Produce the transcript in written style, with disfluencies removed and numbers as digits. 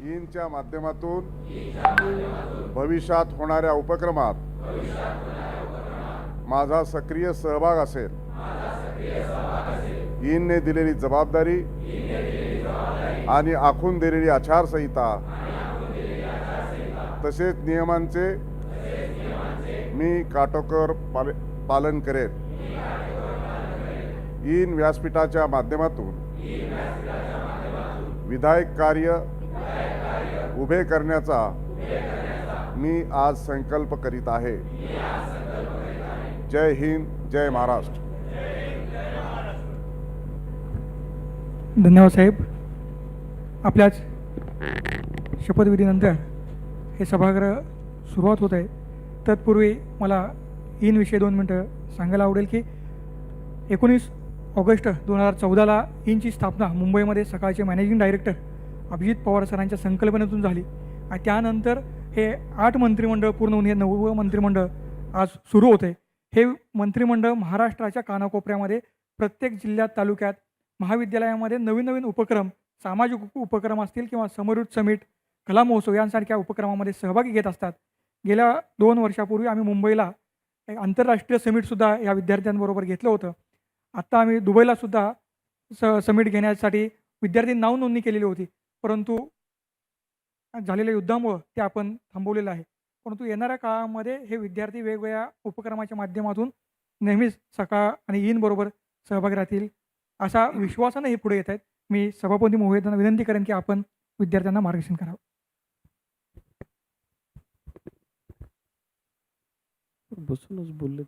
ईनच्या माध्यमातून भविष्यात होणाऱ्या उपक्रमात माझा सक्रिय सहभाग असेल। ईनने दिलेली जबाबदारी आणि आखून दिलेली आचारसंहिता तसेच नियमांचे मी काटेकोर पालन करेन। ईन व्यासपीठाच्या माध्यमातून विधायक कार्य उभे करण्याचा मी आज संकल्प करीत आहे। जय हिंद, जय महाराष्ट्र। धन्यवाद साहेब। आपल्याच शपथविधीनंतर हे सभागृह सुरुवात होत आहे। तत्पूर्वी मला ईन विषयी 2 मिनटं सांगायला आवडेल की 19 ऑगस्ट 2014ला ईनची स्थापना मुंबईमध्ये सकाळचे मॅनेजिंग डायरेक्टर अभिजित पवार सरांच्या संकल्पनेतून झाली आणि त्यानंतर हे 8 मंत्रिमंडळ पूर्ण होऊन हे 9वं मंत्रिमंडळ आज सुरू होते। हे मंत्रिमंडळ महाराष्ट्राच्या कानाकोपऱ्यामध्ये प्रत्येक जिल्ह्यात तालुक्यात महाविद्यालयामध्ये नवीन उपक्रम, सामाजिक उपक्रम असतील किंवा समृद्ध समिट, कला महोत्सव यांसारख्या उपक्रमामध्ये सहभागी घेत असतात। गेल्या 2 वर्षापूर्वी आम्ही मुंबईला एक आंतरराष्ट्रीय समिटसुद्धा या विद्यार्थ्यांबरोबर घेतलं होतं। आत्ता आम्ही दुबईला सुद्धा समिट घेण्यासाठी विद्यार्थी नाव नोंदणी केलेली होती, परंतु झालेल्या युद्धामुळं ते आपण थांबवलेलं आहे। परंतु येणाऱ्या काळामध्ये हे विद्यार्थी वेगवेगळ्या उपक्रमाच्या माध्यमातून नेहमीच सकाळ आणि ईनबरोबर सहभागी राहतील असा विश्वासाने हे पुढे येत आहेत। मी सभापती महोदयांना विनंती करेन की आपण विद्यार्थ्यांना मार्गदर्शन करावं। बसूनच बोलले